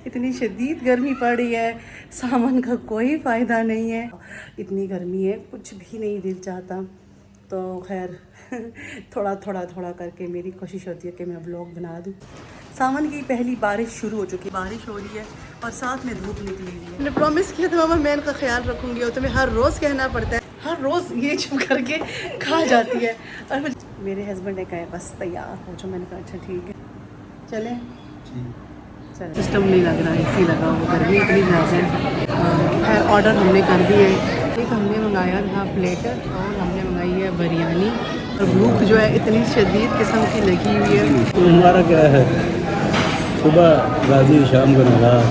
इतनी शदीद गर्मी पड़ रही है, सामान का कोई फ़ायदा नहीं है। इतनी गर्मी है, कुछ भी नहीं दिल चाहता। तो खैर थोड़ा थोड़ा थोड़ा करके मेरी कोशिश होती है कि मैं व्लॉग बना दूँ। सावन की पहली बारिश शुरू हो चुकी है, बारिश हो रही है और साथ में धूप निकली हुई है। मैंने प्रॉमिस किया था मामा मैं इनका ख्याल रखूँगी और तुम्हें हर रोज़ कहना पड़ता है, हर रोज़ ये चुप करके खा जाती है। और मेरे हस्बैंड ने कहा बस तैयार हो जाओ। मैंने कहा अच्छा ठीक है चलें। चल सिस्टम नहीं लग रहा, एसी लगा हुआ, गर्मी इतनी ज़्यादा है। खैर ऑर्डर हमने कर दिए। एक हमने मंगाया था प्लेटर और हमने मंगाई है बिरयानी। और भूख जो है इतनी शदीद किस्म की लगी हुई है। तो हमारा क्या है, सुबह राजी शाम को नाराज,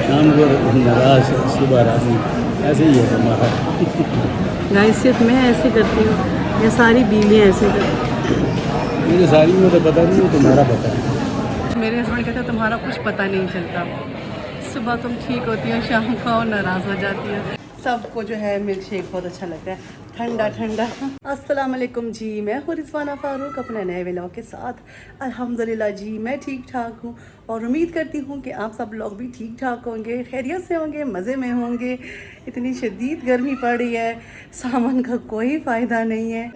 शाम को नाराज सुबह राजी, ऐसे ही है हमारा। गाइस सिर्फ मैं ऐसे करती हूँ या सारी बीलियाँ ऐसे करती हैं? मुझे सारी में तो पता नहीं है, तुम्हारा पता है। मेरे हस्बैंड कहते हैं तुम्हारा कुछ पता नहीं चलता, सुबह तुम ठीक होती हो, शाम को नाराज़ हो जाती हो। सबको जो है मिल्क शेक बहुत अच्छा लगता है, ठंडा ठंडा। अस्सलाम वालेकुम जी, मैं हूँ रिजवाना फ़ारूक अपने नए व्लॉग के साथ। अल्हम्दुलिल्लाह जी मैं ठीक ठाक हूँ और उम्मीद करती हूँ कि आप सब लोग भी ठीक ठाक होंगे, खैरियत से होंगे, मज़े में होंगे। इतनी शदीद गर्मी पड़ रही है, सामान का कोई फ़ायदा नहीं है।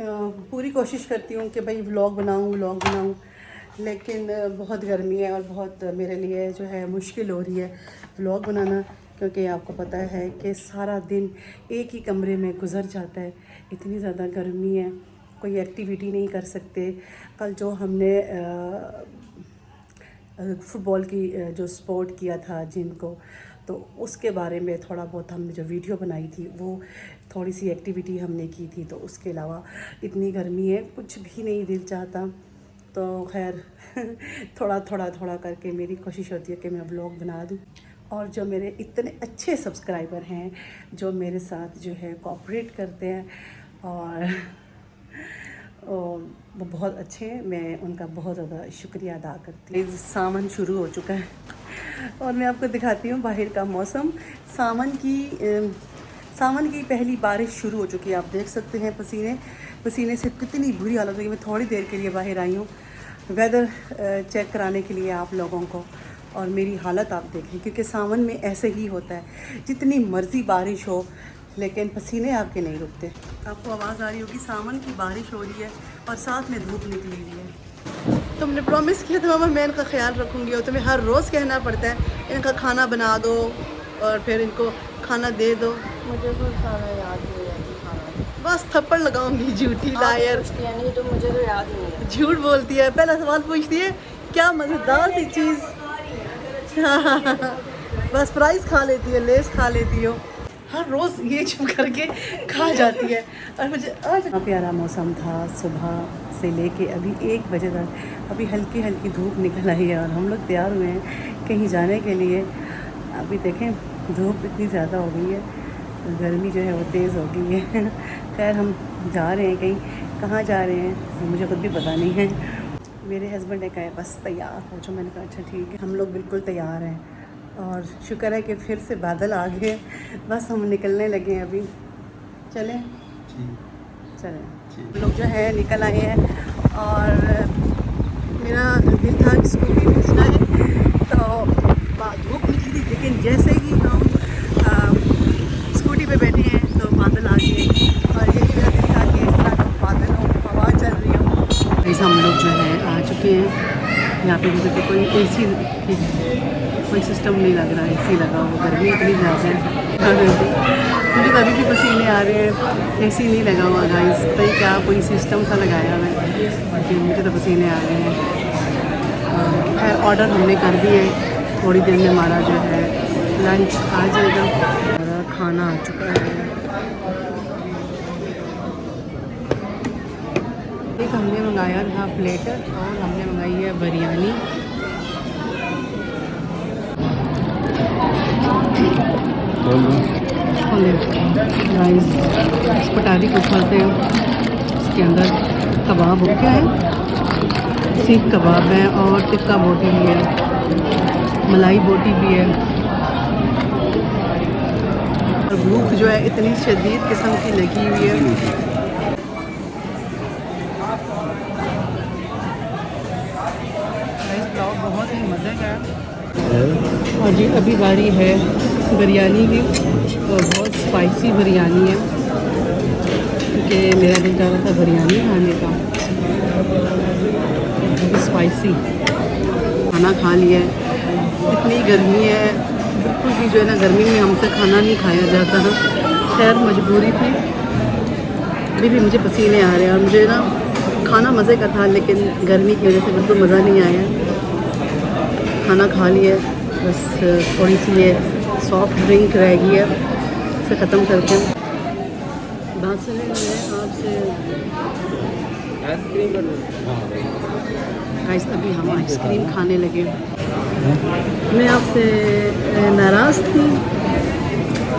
पूरी कोशिश करती हूँ कि भाई व्लॉग बनाऊँ, लेकिन बहुत गर्मी है और बहुत मेरे लिए जो है मुश्किल हो रही है व्लॉग बनाना, क्योंकि आपको पता है कि सारा दिन एक ही कमरे में गुजर जाता है। इतनी ज़्यादा गर्मी है, कोई एक्टिविटी नहीं कर सकते। कल जो हमने फ़ुटबॉल की जो स्पोर्ट किया था जिनको, तो उसके बारे में थोड़ा बहुत हमने जो वीडियो बनाई थी वो थोड़ी सी एक्टिविटी हमने की थी। तो उसके अलावा इतनी गर्मी है, कुछ भी नहीं दिल चाहता। तो खैर थोड़ा थोड़ा थोड़ा करके मेरी कोशिश होती है कि मैं व्लॉग बना दूँ। और जो मेरे इतने अच्छे सब्सक्राइबर हैं जो मेरे साथ जो है कोऑपरेट करते हैं और वो बहुत अच्छे हैं, मैं उनका बहुत ज़्यादा शुक्रिया अदा करती हूँ। सावन शुरू हो चुका है और मैं आपको दिखाती हूँ बाहर का मौसम। सावन की पहली बारिश शुरू हो चुकी है, आप देख सकते हैं पसीने से कितनी बुरी हालत हुई। मैं थोड़ी देर के लिए बाहर आई हूँ वेदर चेक कराने के लिए आप लोगों को, और मेरी हालत आप देखें, क्योंकि सावन में ऐसे ही होता है, जितनी मर्ज़ी बारिश हो लेकिन पसीने आपके नहीं रुकते। आपको आवाज़ आ रही होगी, सावन की बारिश हो रही है और साथ में धूप निकली हुई है। तुमने प्रॉमिस किया था मामा मैं इनका ख्याल रखूँगी और तुम्हें हर रोज़ कहना पड़ता है इनका खाना बना दो और फिर इनको खाना दे दो। मुझे कोई खाना याद नहीं रहती, खाना बस थप्पड़ लगाऊंगी, झूठी लायर। नहीं तो मुझे तो याद ही नहीं है। झूठ बोलती है, पहला सवाल पूछती है क्या मज़ेदार सी चीज़। बस फ्राइज़ खा लेती है, लेस खा लेती हो, हर रोज़ ये चुप करके खा जाती है। और मुझे आज प्यारा मौसम था, सुबह से लेके अभी 1 बजे तक। अभी हल्की हल्की धूप निकल आई है और हम लोग तैयार हुए हैं कहीं जाने के लिए। अभी देखें धूप इतनी ज़्यादा हो गई है, गर्मी जो है वो तेज़ हो गई है। खैर हम जा रहे हैं कहीं, कहाँ जा रहे हैं मुझे खुद भी पता नहीं है। मेरे हस्बैंड ने कहा बस तैयार हो जाओ। मैंने कहा अच्छा ठीक है। हम लोग बिल्कुल तैयार हैं और शुक्र है कि फिर से बादल आ गए, बस हम निकलने लगे हैं अभी। चलें हम लोग जो है निकल आए हैं और मेरा दिल था कि स्कूटी भेजना है, तो धूप निकली थी, लेकिन जैसे ही हम स्कूटी पे बैठे हैं तो बादल आ गए और यही मेरा दिल था कि इस तरह बादल हो, हवा चल रही हो। ऐसा हम लोग जो है आ चुके हैं यहाँ पे। मुझे तो कोई एसी की कोई सिस्टम नहीं लग रहा, एसी लगा हुआ, गर्मी इतनी ज़्यादा है। मुझे तो अभी भी पसीने आ रहे हैं, एसी नहीं लगा हुआ गाइस, भाई क्या कोई सिस्टम सा लगाया हुआ है, लेकिन मुझे तो पसीने आ रहे हैं। खैर ऑर्डर हमने कर दिए, थोड़ी देर में हमारा जो है लंच आ जाएगा। हमारा खाना आ चुका है। एक हमने मंगाया था प्लेटर और हमने मंगाई है बिरयानी। राइस इस पटारी को खोलते हैं, इसके अंदर कबाब हो क्या है, सीख कबाब है और टिक्का बोटी भी है, मलाई बोटी भी है। और भूख जो है इतनी शदीद किस्म की लगी हुई है। बहुत ही मज़े का है। है। और जी अभी बारी है बिरयानी की, और बहुत स्पाइसी बिरयानी है क्योंकि मेरा दिल कर रहा था बिरयानी खाने का। बहुत स्पाइसी खाना खा लिया है। इतनी गर्मी है, बिल्कुल भी जो है ना गर्मी में हमसे खाना नहीं खाया जाता है। खैर मजबूरी थी, अभी भी मुझे पसीने आ रहे हैं और मुझे ना खाना मज़े का था, लेकिन गर्मी की वजह से बिल्कुल मज़ा नहीं आया। खाना खा लिया, बस थोड़ी सी ये सॉफ्ट ड्रिंक रह गई है, इसे ख़त्म करके बात सुने मैं आपसे। गाइस अभी हम आइसक्रीम खाने लगे। मैं आपसे नाराज़ थी,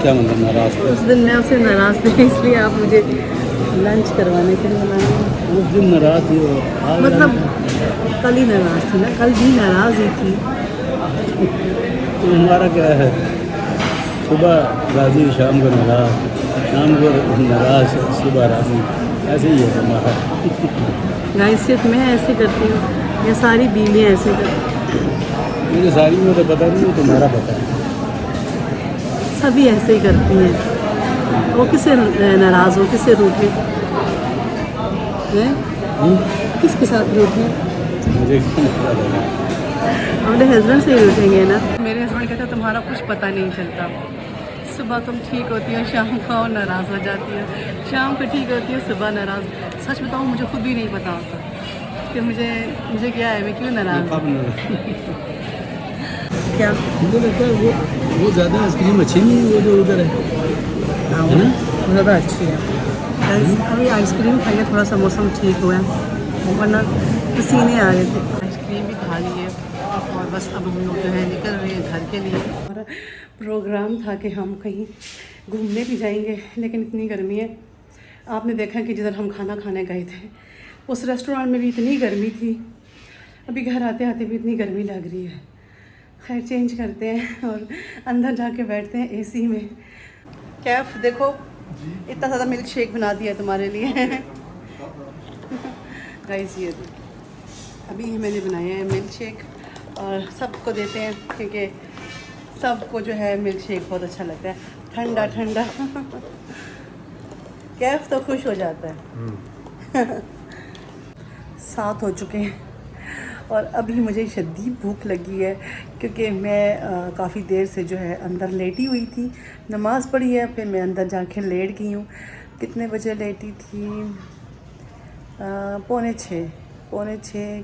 क्या मतलब नाराज थे? उस दिन मैं आपसे नाराज़ थी, इसलिए आप मुझे लंच करवाने के लिए बुलाए। उस दिन नाराज थी वो, आज मतलब कल ही नाराज़ थी ना, कल भी नाराज़ ही थी। तो हमारा क्या है, सुबह राज़ी शाम को नाराज, शाम को नाराज सुबह राज़ी, ऐसे ही है हमारा। गाइस सिर्फ मैं ऐसे करती हूँ या सारी बीवियाँ ऐसे करती मुझे सारी में तो पता नहीं, तुम्हारा पता है। हैं? सभी ऐसे ही करती हैं। वो किससे नाराज़ हो, किससे रूठे हैं? किसके साथ रूठे? मुझे क्या पता लगा। अपने हस्बैंड से ही रूठेंगे ना। मेरे हस्बैंड कहते हैं तुम्हारा कुछ पता नहीं चलता, सुबह तुम ठीक होती हो, शाम को और नाराज़ हो जाती हो, शाम को ठीक होती है, सुबह नाराज़। सच बताऊँ मुझे खुद भी नहीं पता होता कि मुझे क्या है, मैं क्यों नाराज़ हूँ। क्या मुझे लगता है वो ज़्यादा आइसक्रीम अच्छी नहीं है, वो जो उधर है हाँ ना? ज़्यादा अच्छी है। अभी आइसक्रीम खाइए, थोड़ा सा मौसम ठीक हुआ है, वरना पसीने आ रहे थे। आइसक्रीम भी खा ली है और बस अब हम लोग जो है निकल रहे हैं घर के लिए। हमारा प्रोग्राम था कि हम कहीं घूमने भी जाएंगे, लेकिन इतनी गर्मी है। आपने देखा कि जिधर हम खाना खाने गए थे उस रेस्टोरेंट में भी इतनी गर्मी थी, अभी घर आते आते भी इतनी गर्मी लग रही है। खैर चेंज करते हैं और अंदर जाके बैठते हैं एसी में। कैफ देखो, इतना ज़्यादा मिल्क शेक बना दिया तुम्हारे लिए। गाइस ये अभी मैंने बनाया है मिल्क शेक और सबको देते हैं, क्योंकि सबको जो है मिल्क शेक बहुत अच्छा लगता है, ठंडा ठंडा। कैफ तो खुश हो जाता है। 7 हो चुके हैं और अभी मुझे शदीद भूख लगी है, क्योंकि मैं काफ़ी देर से जो है अंदर लेटी हुई थी, नमाज़ पढ़ी है, फिर मैं अंदर जाके लेट गई हूँ। कितने बजे लेटी थी? 5:45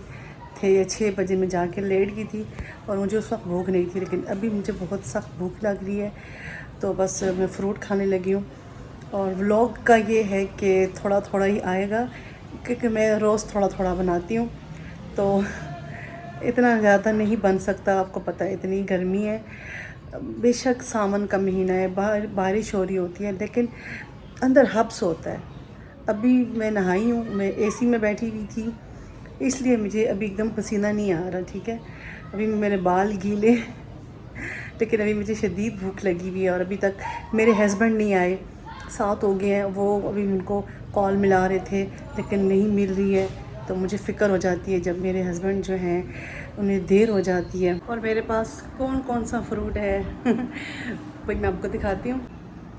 थे या 6 बजे मैं जाके लेट गई थी और मुझे उस वक्त भूख नहीं थी, लेकिन अभी मुझे बहुत सख्त भूख लग रही है, तो बस मैं फ़्रूट खाने लगी हूँ। और व्लॉग का ये है कि थोड़ा थोड़ा ही आएगा, क्योंकि मैं रोज़ थोड़ा थोड़ा बनाती हूँ, तो इतना ज़्यादा नहीं बन सकता। आपको पता है इतनी गर्मी है, बेशक सावन का महीना है, बाहर बारिश हो रही होती है, लेकिन अंदर हब्स होता है। अभी मैं नहाई हूँ, मैं एसी में बैठी हुई थी, इसलिए मुझे अभी एकदम पसीना नहीं आ रहा, ठीक है। अभी मेरे बाल गीले, लेकिन अभी मुझे शदीद भूख लगी हुई है और अभी तक मेरे हस्बैंड नहीं आए। 7 हो गए हैं, वो अभी उनको कॉल मिला रहे थे लेकिन नहीं मिल रही है, तो मुझे फ़िक्र हो जाती है जब मेरे हस्बैंड जो हैं उन्हें देर हो जाती है। और मेरे पास कौन कौन सा फ्रूट है भाई मैं आपको दिखाती हूँ।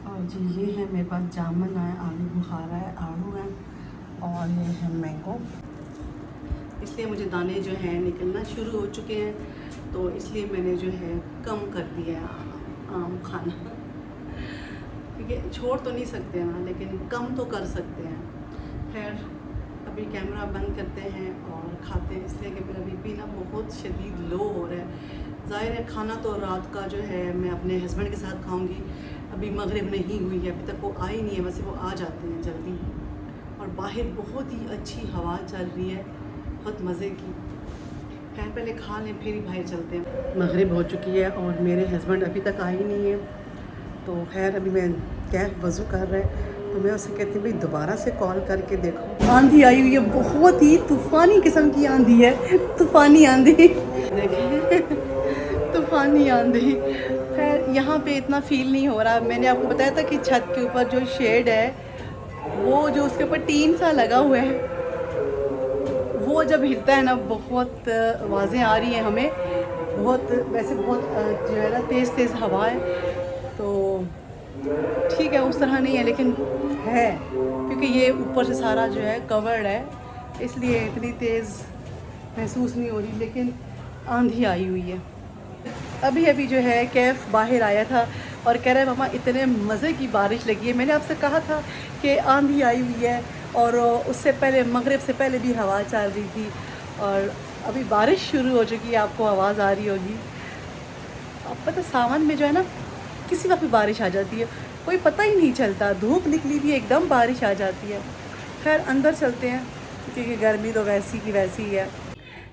और जी ये है मेरे पास जामुन है, आलू बुखारा है, आड़ू है और ये है मैंगो। इसलिए मुझे दाने जो हैं निकलना शुरू हो चुके हैं, तो इसलिए मैंने जो है कम कर दिया है आम खाना, क्योंकि छोड़ तो नहीं सकते ना, लेकिन कम तो कर सकते हैं। खैर अभी कैमरा बंद करते हैं और खाते हैं, इसलिए कि मेरा बीपी ना बहुत शदीद लो हो रहा है। ज़ाहिर है खाना तो रात का जो है मैं अपने हस्बैंड के साथ खाऊंगी। अभी मगरिब नहीं हुई है, अभी तक वो आई नहीं है, वैसे वो आ जाते हैं जल्दी। और बाहर बहुत ही अच्छी हवा चल रही है, बहुत मज़े की। खैर पहले खा लें फिर ही बाहर चलते हैं। मगरिब हो चुकी है और मेरे हस्बैंड अभी तक आई नहीं है, तो खैर अभी मैं कैफ वज़ू कर रहे हैं, तो मैं उससे कहती हूँ भाई दोबारा से कॉल करके देखो। आंधी आई हुई है, बहुत ही तूफ़ानी किस्म की आंधी है, तूफ़ानी आंधी देखें तूफ़ानी आंधी। खैर यहाँ पे इतना फ़ील नहीं हो रहा। मैंने आपको बताया था कि छत के ऊपर जो शेड है, वो जो उसके ऊपर टीन सा लगा हुआ है, वो जब हिलता है ना बहुत आवाज़ें आ रही हैं हमें, बहुत वैसे बहुत जो है ना तेज़ हवा है, तो ठीक है उस तरह नहीं है लेकिन है, क्योंकि ये ऊपर से सारा जो है कवर्ड है, इसलिए इतनी तेज़ महसूस नहीं हो रही, लेकिन आंधी आई हुई है। अभी अभी जो है कैफ बाहर आया था और कह रहा है मामा इतने मज़े की बारिश लगी है। मैंने आपसे कहा था कि आंधी आई हुई है, और उससे पहले मगरिब से पहले भी हवा चल रही थी, और अभी बारिश शुरू हो चुकी है, आपको आवाज़ आ रही होगी। अब पता सावन में जो है ना किसी वक्त भी बारिश आ जाती है, कोई पता ही नहीं चलता, धूप निकली भी एकदम बारिश आ जाती है। खैर अंदर चलते हैं क्योंकि गर्मी तो वैसी की वैसी ही है।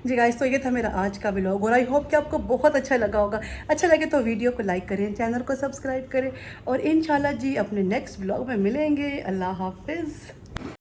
जी गाइस, तो ये था मेरा आज का व्लॉग, और आई होप कि आपको बहुत अच्छा लगा होगा। अच्छा लगे तो वीडियो को लाइक करें, चैनल को सब्सक्राइब करें, और इंशाल्लाह जी अपने नेक्स्ट व्लॉग में मिलेंगे। अल्लाह हाफिज़।